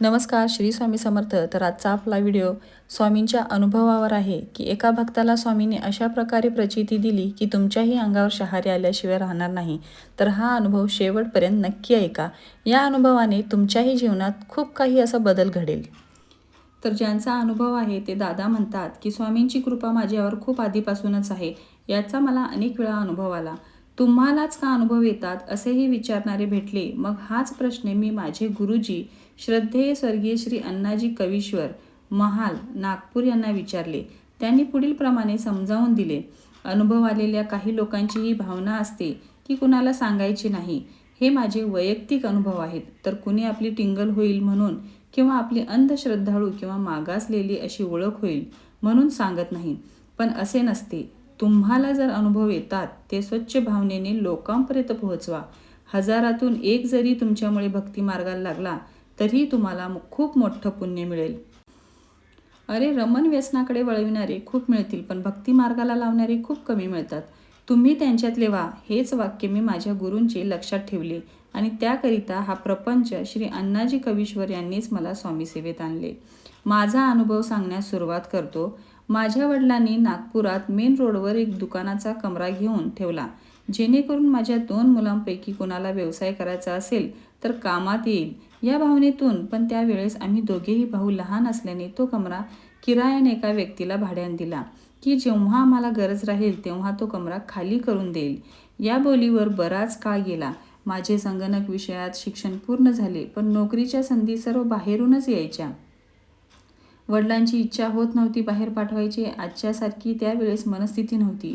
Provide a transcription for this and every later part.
नमस्कार, श्री स्वामी समर्थ. तर आजचा आपला व्हिडिओ स्वामींच्या अनुभवावर आहे की एका भक्ताला स्वामींनी अशा प्रकारे प्रचिती दिली की तुमच्याही अंगावर शहारे आल्याशिवाय राहणार नाही. तर हा अनुभव शेवटपर्यंत नक्की ऐका. या अनुभवाने तुमच्याही जीवनात खूप काही असा बदल घडेल. तर ज्यांचा अनुभव आहे ते दादा म्हणतात की स्वामींची कृपा माझ्यावर खूप आधीपासूनच आहे. याचा मला अनेक वेळा अनुभव आला. तुम्हालाच का अनुभव येतात असेही विचारणारे भेटले. मग हाच प्रश्न मी माझे गुरुजी श्रद्धेय स्वर्गीय श्री अण्णाजी कवीश्वर महाल नागपूर यांना विचारले. त्यांनी पुढील प्रमाणे समजावून दिले. अनुभव आलेल्या काही लोकांची ही भावना असते की कुणाला सांगायची नाही. हे माझे वैयक्तिक अनुभव आहेत. तर कुणी आपली टिंगल होईल म्हणून किंवा आपली अंधश्रद्धाळू किंवा मागासलेली अशी ओळख होईल म्हणून सांगत नाही. पण असे नसते. तुम्हाला जर अनुभव येतात ते स्वच्छ भावनेने लोकांपर्यंत पोहोचवा. हजारातून एक जरी तुमच्यामुळे भक्ती मार्गाला लागला तरी तुम्हाला खूप मोठं पुण्य मिळेल. अरे, रमण व्यसनाकडे वळविणारे खूप मिळतील, पण भक्ती मार्गाला लावणारे खूप कमी मिळतात. तुम्ही त्यांच्यातले व्हा. हेच वाक्य मी माझ्या गुरूंचे लक्षात ठेवले आणि त्याकरिता हा प्रपंच श्री अण्णाजी कवीश्वर यांनीच मला स्वामी सेवेत आणले. माझा अनुभव सांगण्यास सुरुवात करतो. माझ्या वडिलांनी नागपुरात मेन रोडवर एक दुकानाचा कमरा घेऊन ठेवला, जेणेकरून माझ्या 2 मुलांपैकी कोणाला व्यवसाय करायचा असेल तर कामात येईल या भावनेतून. पण त्यावेळेस आम्ही दोघेही भाऊ लहान असल्याने तो कमरा किरायाने एका व्यक्तीला भाड्याने दिला की जेव्हा आम्हाला गरज राहील तेव्हा तो कमरा खाली करून देईल. या बोलीवर बराच काळ गेला. माझे संगणक विषयात शिक्षण पूर्ण झाले, पण नोकरीच्या संधी सर्व बाहेरूनच यायच्या. वडिलांची इच्छा होत नव्हती बाहेर पाठवायची. आजच्यासारखी त्यावेळेस मनस्थिती नव्हती.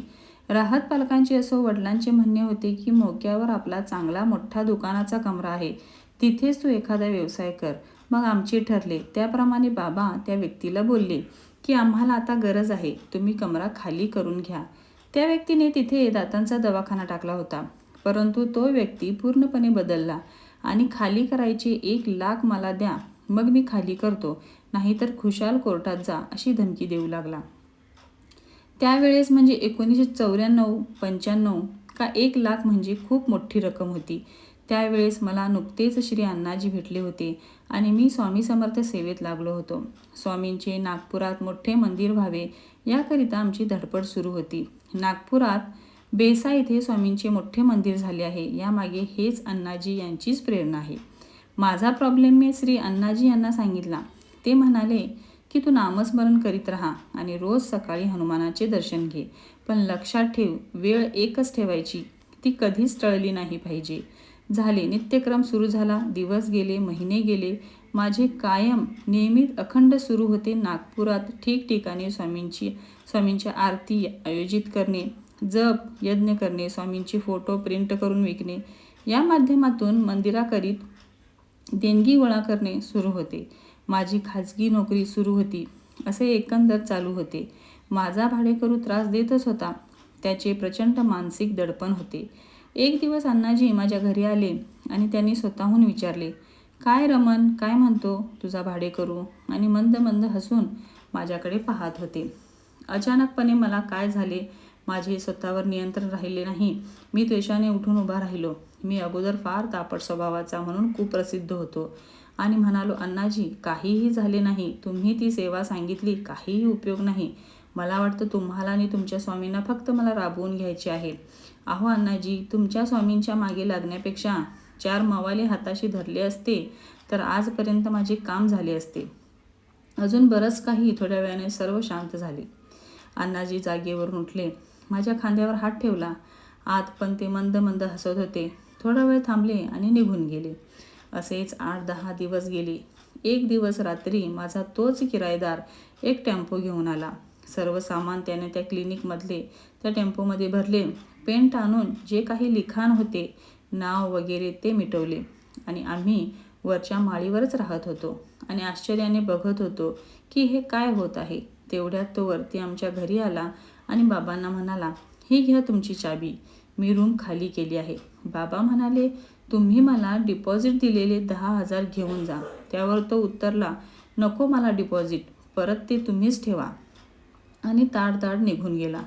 राहत पालकांची असो, वडिलांचे म्हणणे होते की मोक्यावर आपला चांगला मोठा दुकानाचा कमरा आहे, तिथेच तू एखादा व्यवसाय कर. मग आमचे ठरले. त्याप्रमाणे बाबा त्या व्यक्तीला बोलले की आम्हाला आता गरज आहे, तुम्ही कमरा खाली करून घ्या. त्या व्यक्तीने तिथे दातांचा दवाखाना टाकला होता, परंतु तो व्यक्ती पूर्णपणे बदलला आणि खाली करायचे 1,00,000 मला द्या, मग मी खाली करतो, नाहीतर खुशाल कोर्टात जा अशी धमकी देऊ लागला. त्यावेळेस म्हणजे 1994-95 का 1,00,000 म्हणजे खूप मोठी रक्कम होती. त्यावेळेस मला नुकतेच श्री अण्णाजी भेटले होते आणि मी स्वामी समर्थ सेवेत लागलो होतो. स्वामींचे नागपुरात मोठे मंदिर व्हावे याकरिता आमची धडपड सुरू होती. नागपुरात बेसा येथे स्वामींचे मोठे मंदिर झाले आहे. यामागे हेच अण्णाजी यांचीच प्रेरणा आहे. माझा प्रॉब्लेम मी श्री अण्णाजी यांना सांगितला. ते म्हणाले की तू नामस्मरण करीत राहा आणि रोज सकाळी हनुमानाचे दर्शन घे, पण लक्षात ठेव, वेळ एकच ठेवायची, ती कधीच टळली नाही पाहिजे. झाले. नित्यक्रम सुरू झाला. दिवस गेले, महिने गेले. माझे कायम नियमित अखंड सुरू होते. नागपुरात ठिकठिकाणी स्वामींच्या आरती आयोजित करणे, जप यज्ञ करणे, स्वामींचे फोटो प्रिंट करून विकणे, या माध्यमातून मंदिराकरीत देणगी गोळा करणे सुरू होते. माझी खाजगी नोकरी सुरू होती. असे एकंदर चालू होते. माझा भाडेकरू त्रास देतच होता. त्याचे प्रचंड मानसिक दडपण होते. एक दिवस अण्णाजी माझ्या घरी आले आणि त्यांनी स्वतःहून विचारले, काय रमण, काय म्हणतो तुझा भाडेकरू? आणि मंद मंद हसून माझ्याकडे पाहत होते. अचानकपणे मला काय झाले, माझे स्वतःवर नियंत्रण राहिले नाही. मी त्वेषाने उठून उभा राहिलो. मी अगोदर फार तापट स्वभावाचा म्हणून कुप्रसिद्ध होतो आणि म्हणालो, अण्णाजी, काहीही झाले नाही. तुम्ही ती सेवा सांगितली, काहीही उपयोग नाही. मला वाटतं तुम्हाला आणि तुमच्या स्वामींना फक्त मला राबवून घ्यायचे आहे. अहो अण्णाजी, तुमच्या स्वामींच्या मागे लागण्यापेक्षा 4 मवाले हाताशी धरले असते तर आजपर्यंत माझे काम झाले असते. अजून बरंच काही. थोड्या वेळाने सर्व शांत झाले. अण्णाजी जागेवरून उठले, माझ्या खांद्यावर हात ठेवला आत, पण ते मंद मंद हसत होते. थोडा वेळ थांबले आणि निघून गेले. असेच 8-10 दिवस गेले. एक दिवस रात्री माझा तोच किरायेदार एक टेम्पो घेऊन आला. सर्व सामान त्याने त्या क्लिनिकमधले त्या टेम्पोमध्ये भरले. पेंट आणून जे काही लिखाण होते, नाव वगैरे, ते मिटवले आणि आम्ही वरच्या माळीवरच राहत होतो आणि आश्चर्याने बघत होतो की हे काय होत आहे. तेवढ्यात तो वरती आमच्या घरी आला आणि बाबांना म्हणाला, ही घ्या तुमची चाबी, मी रूम खाली केली आहे. बाबा म्हणाले, तुम्ही मला डिपॉझिट दिलेले 10,000 घेऊन जा. त्यावर तो उत्तरला, नको मला डिपॉझिट, परत ते तुम्हीच ठेवा, आणि ताडताड निघून गेला.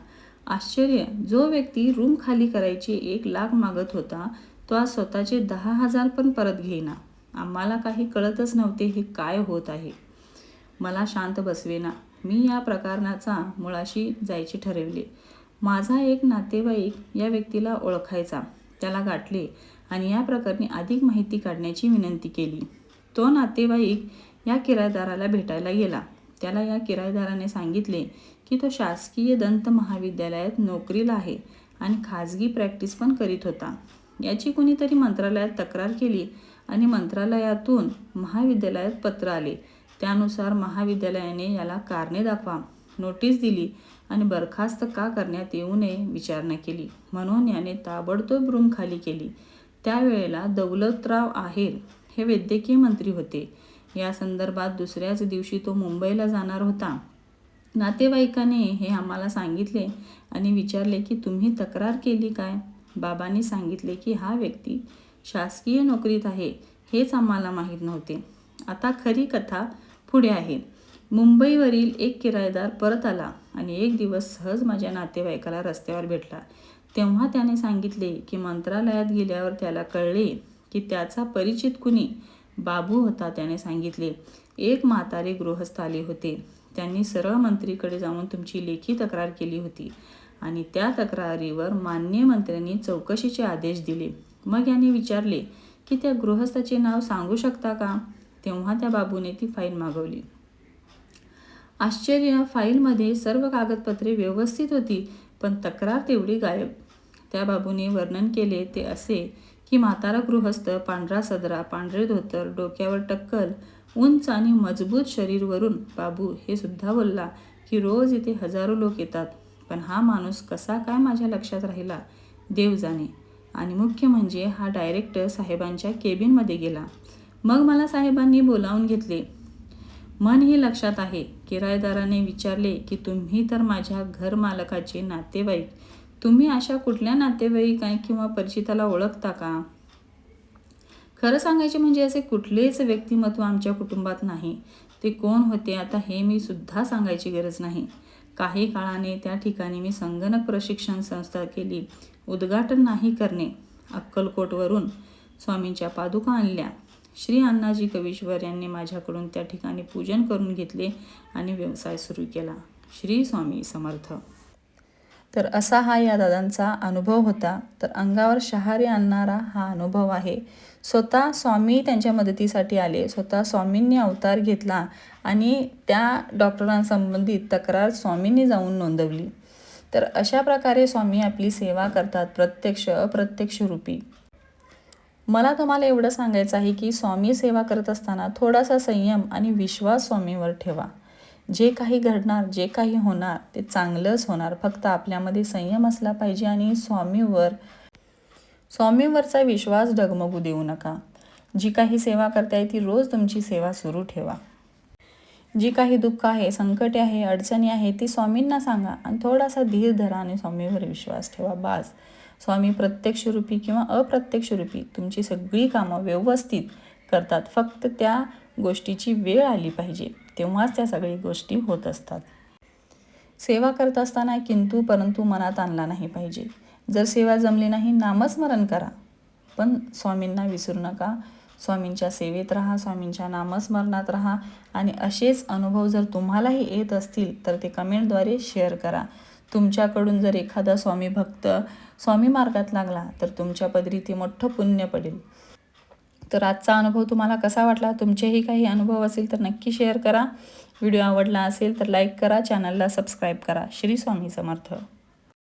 आश्चर्य, जो व्यक्ती रूम खाली करायची 1,00,000 मागत होता तो आज स्वतःचे 10,000 पण परत घेईना. आम्हाला काही कळतच नव्हते हे काय होत आहे. मला शांत बसवेना. मी या प्रकरणाचा मुळाशी जायचे ठरविले. माझा एक नातेवाईक या व्यक्तीला ओळखायचा. त्याला गाठले आणि या प्रकरणी अधिक माहिती काढण्याची विनंती केली. तो नातेवाईक या किरायदाराला भेटायला गेला. त्याला या किरायदाराने सांगितले की तो शासकीय दंत महाविद्यालयात नोकरीला आहे आणि खाजगी प्रॅक्टिस पण करीत होता. याची कुणीतरी मंत्रालयात तक्रार केली आणि मंत्रालयातून महाविद्यालयात पत्र आले. त्यानुसार महाविद्यालयाने याला कारणे दाखवा नोटीस दिली आणि बरखास्त का करण्यात येऊ नये विचारणा केली. म्हणून याने ताबडतोब रूम खाली केली. त्यावेळेला दौलतराव आहेर हे वैद्यकीय मंत्री होते. या संदर्भात दुसऱ्याच दिवशी तो मुंबईला जाणार होता. नातेवाईकाने हे आम्हाला सांगितले आणि विचारले की तुम्ही तक्रार केली काय? बाबांनी सांगितले की हा व्यक्ती शासकीय नोकरीत आहे हेच आम्हाला माहीत नव्हते. आता खरी कथा पुढे आहे. मुंबईवरील एक किरायदार परत आला आणि एक दिवस सहज माझ्या नातेवाईकाला रस्त्यावर भेटला. तेव्हा त्याने सांगितले की मंत्रालयात गेल्यावर त्याला कळले की त्याचा परिचित कुणी बाबू होता. त्याने सांगितले एक म्हातारे गृहस्थ आले होते. त्यांनी सरळ मंत्रीकडे जाऊन तुमची लेखी तक्रार केली होती आणि त्या तक्रारीवर माननीय मंत्र्यांनी चौकशीचे आदेश दिले. मग याने विचारले की त्या गृहस्थाचे नाव सांगू शकता का? तेव्हा त्या बाबूने ती फाईल मागवली. आश्चर्य, फाईलमध्ये सर्व कागदपत्रे व्यवस्थित होती पण तक्रार तेवढी गायब. त्या बाबूने वर्णन केले ते असे की म्हातारा गृहस्थ, पांढरा सदरा, पांढरे धोतर, डोक्यावर टक्कल, उंच आणि मजबूत शरीरवरून बाबू हे सुद्धा बोलला की रोज इथे हजारो लोक येतात पण हा माणूस कसा काय माझ्या लक्षात राहिला देव जाणे. आणि मुख्य म्हणजे हा डायरेक्ट साहेबांच्या केबिनमध्ये गेला. मग मला साहेबांनी बोलावून घेतले. मन हे लक्षात आहे. किरायदाराने विचारले की तुम्ही तर माझ्या घरमालकाचे नातेवाईक, तुम्ही अशा कुठल्या नातेवाईक किंवा परिचिताला ओळखता का? खरं सांगायचे म्हणजे असे कुठलेच व्यक्तिमत्व आमच्या कुटुंबात नाही. ते कोण होते आता हे मी सुद्धा सांगायची गरज नाही. काही काळाने त्या ठिकाणी मी संगणक प्रशिक्षण संस्था केली. उद्घाटन नाही करणे. अक्कलकोटवरून स्वामींच्या पादुका आणल्या. श्री अण्णाजी कवीश्वर यांनी माझ्याकडून त्या ठिकाणी पूजन करून घेतले आणि व्यवसाय सुरू केला. श्री स्वामी समर्थ. तर असा हा या दादांचा अनुभव होता. तर अंगावर शहारे आणणारा हा अनुभव आहे. स्वतः स्वामी त्यांच्या मदतीसाठी आले. स्वतः स्वामींनी अवतार घेतला आणि त्या डॉक्टरांसंबंधित तक्रार स्वामींनी जाऊन नोंदवली. तर अशा प्रकारे स्वामी आपली सेवा करतात, प्रत्यक्ष अप्रत्यक्ष रूपी. मला तुम्हाला एवढं सांगायचं आहे की स्वामी सेवा करत असताना थोडासा संयम आणि विश्वास स्वामीवर ठेवा. जे काही घडणार, जे काही होणार ते चांगलंच होणार. फक्त आपल्यामध्ये संयम असला पाहिजे आणि स्वामीवरचा विश्वास डगमगू देऊ नका. जी काही सेवा करताय ती रोज तुमची सेवा सुरू ठेवा. जी काही दुःख आहे, संकटे आहे, अडचणी आहे ती स्वामींना सांगा आणि थोडासा धीर धरा आणि स्वामीवर विश्वास ठेवा. बास. स्वामी प्रत्यक्ष रूपी किंवा अप्रत्यक्ष रूपी तुमची सगळी कामं व्यवस्थित करतात. फक्त त्या गोष्टीची वेळ आली पाहिजे तेव्हाच त्या सगळी गोष्टी होत असतात. सेवा करत असताना किंतु परंतु मनात आणला नाही पाहिजे. जर सेवा जमली नाही नामस्मरण करा पण स्वामींना विसरू नका. स्वामींच्या सेवेत राहा, स्वामींच्या नामस्मरणात राहा आणि असेच अनुभव जर तुम्हालाही येत असतील तर ते कमेंटद्वारे शेअर करा. तुमच्याकडून जर एखादा स्वामी भक्त स्वामी मार्गात लागला तर तुमच्या पदरी ते मोठं पुण्य पडेल. तर आजचा अनुभव तुम्हाला कसा वाटला? तुमचेही काही अनुभव असेल तर नक्की शेअर करा. व्हिडिओ आवडला असेल तर लाईक करा, चॅनलला सबस्क्राईब करा. श्री स्वामी समर्थ.